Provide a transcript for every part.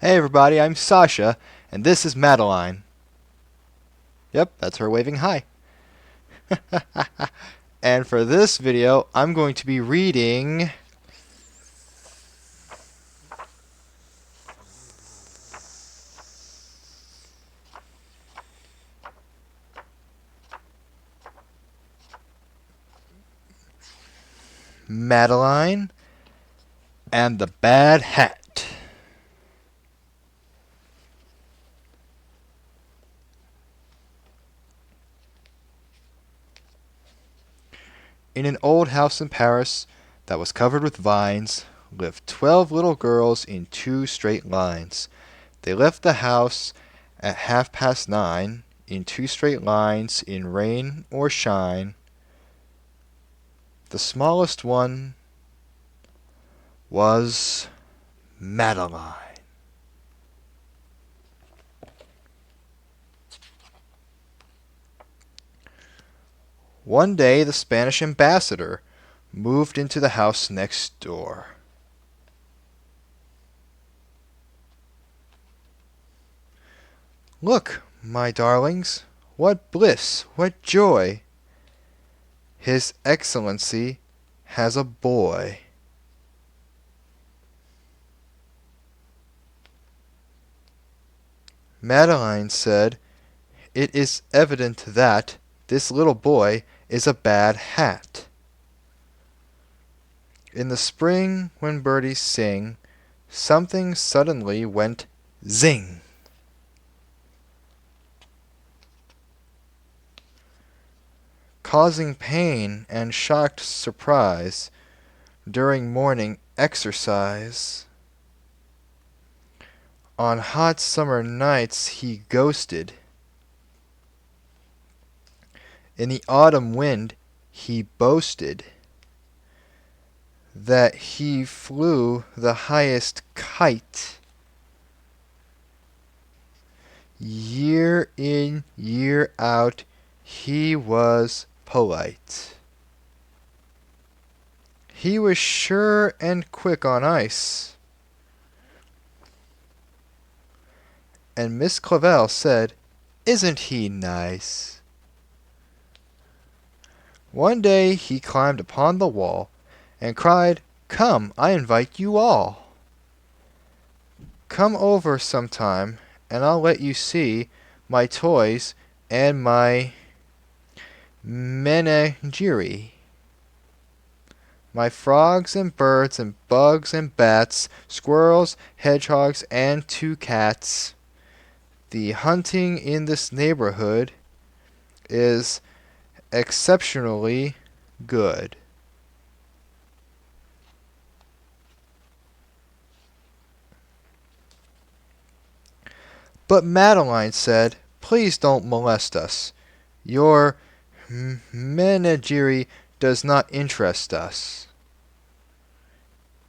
Hey everybody, I'm Sasha, and this is Madeline. Yep, that's her waving hi. And for this video, I'm going to be reading Madeline and the Bad Hat. In an old house in Paris that was covered with vines lived 12 little girls in 2 straight lines. They left the house at 9:30 in 2 straight lines in rain or shine. The smallest one was Madeline. One day the Spanish ambassador moved into the house next door. "Look, my darlings, what bliss, what joy! His Excellency has a boy." Madeline said, "It is evident that this little boy is a bad hat." In the spring, when birdies sing, something suddenly went zing. Causing pain and shocked surprise during morning exercise. On hot summer nights he ghosted. In the autumn wind he boasted that he flew the highest kite. Year in, year out, he was polite. He was sure and quick on ice. And Miss Clavel said, "Isn't he nice?" One day he climbed upon the wall and cried, "Come, I invite you all. Come over sometime, and I'll let you see my toys and my menagerie. My frogs and birds and bugs and bats, squirrels, hedgehogs, and 2 cats. The hunting in this neighborhood is exceptionally good." But Madeline said, "Please don't molest us. Your menagerie does not interest us."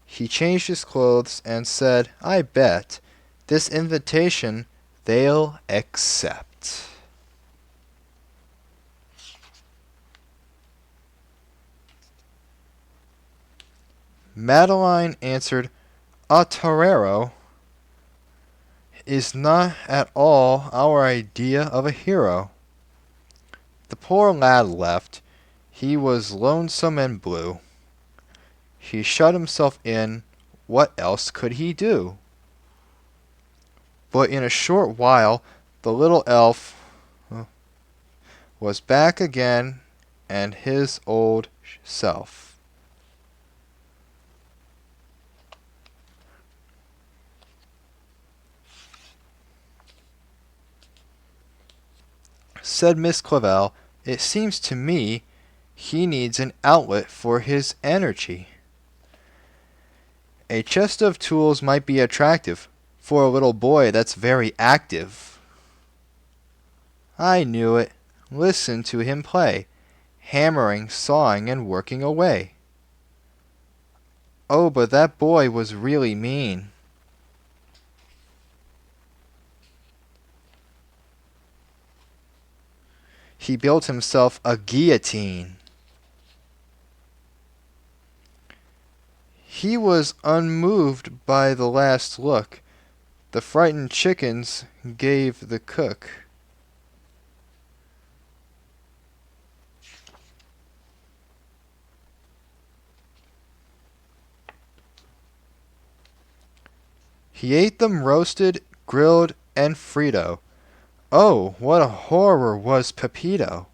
He changed his clothes and said, "I bet this invitation they'll accept." Madeline answered, "A torero is not at all our idea of a hero." The poor lad left. He was lonesome and blue. He shut himself in. What else could he do? But in a short while the little elf was back again and his old self. Said Miss Clavel, "It seems to me he needs an outlet for his energy. A chest of tools might be attractive for a little boy that's very active." I knew it. Listen to him play, hammering, sawing, and working away. Oh, but that boy was really mean. He built himself a guillotine. He was unmoved by the last look, The frightened chickens gave the cook. He ate them roasted, grilled, and Frito. Oh, what a horror was Pepito!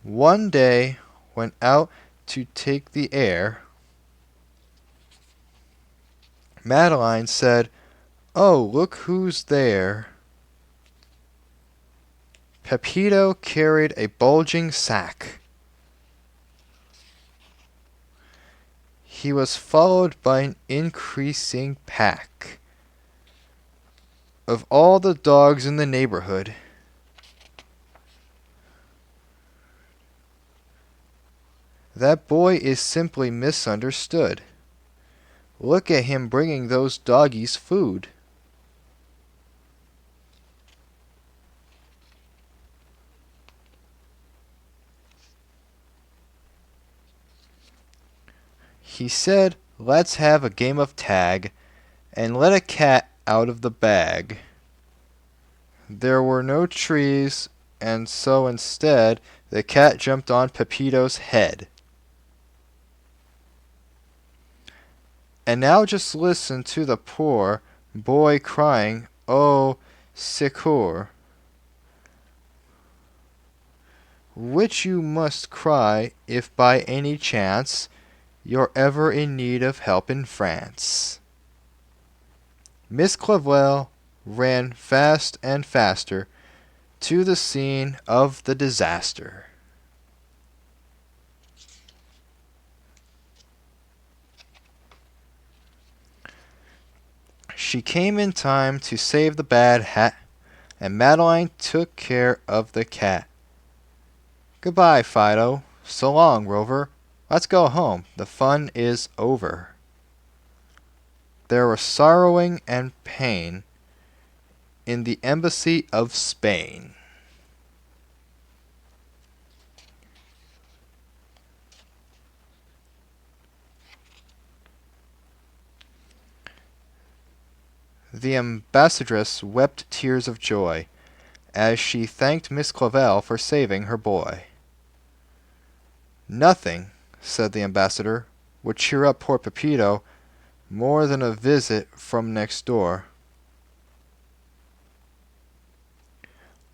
One day, went out to take the air, Madeline said, "Oh, look who's there." Pepito carried a bulging sack. He was followed by an increasing pack of all the dogs in the neighborhood. That boy is simply misunderstood. Look at him bringing those doggies food. He said, "Let's have a game of tag, and let a cat out of the bag." There were no trees, and so instead, the cat jumped on Pepito's head. And now just listen to the poor boy crying, "Oh, succour," which you must cry if by any chance you're ever in need of help in France. Miss Clavell ran fast and faster to the scene of the disaster. She came in time to save the bad hat, and Madeline took care of the cat. Goodbye, Fido. So long, Rover. Let's go home. The fun is over. There was sorrowing and pain in the embassy of Spain. The ambassadress wept tears of joy as she thanked Miss Clavell for saving her boy. "Nothing," said the ambassador, "would cheer up poor Pepito more than a visit from next door."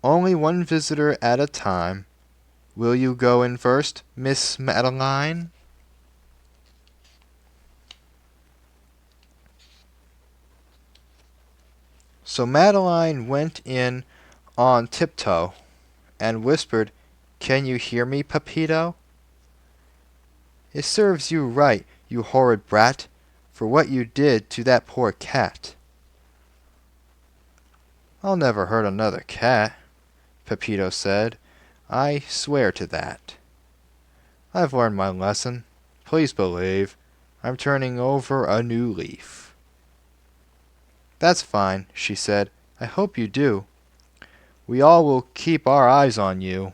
"Only one visitor at a time. Will you go in first, Miss Madeline?" So Madeline went in on tiptoe and whispered, "Can you hear me, Pepito?" "It serves you right, you horrid brat, for what you did to that poor cat." "I'll never hurt another cat," Pepito said. "I swear to that. I've learned my lesson. Please believe I'm turning over a new leaf." "That's fine," she said. "I hope you do. We all will keep our eyes on you."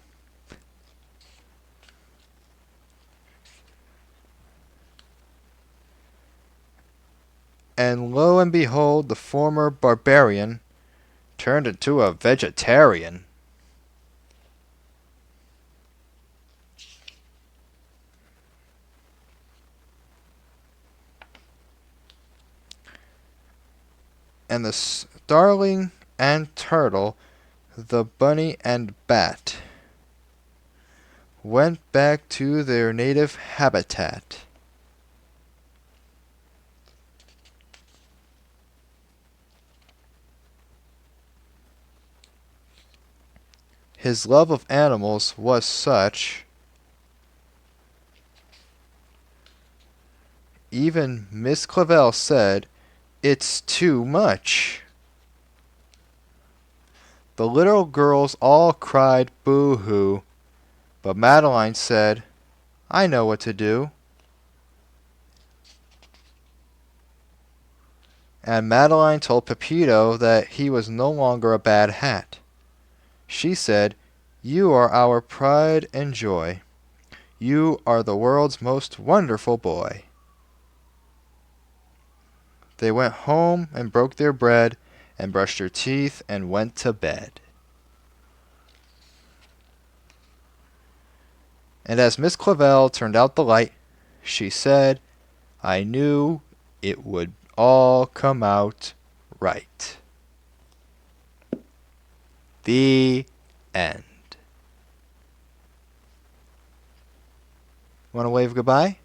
And lo and behold, the former barbarian turned into a vegetarian. And the starling and turtle, the bunny and bat, went back to their native habitat. His love of animals was such, even Miss Clavell said, "It's too much." The little girls all cried boo-hoo, but Madeline said, "I know what to do." And Madeline told Pepito that he was no longer a bad hat. She said, "You are our pride and joy. You are the world's most wonderful boy." They went home and broke their bread and brushed their teeth and went to bed. And as Miss Clavel turned out the light, she said, "I knew it would all come out right." The end. Want to wave goodbye?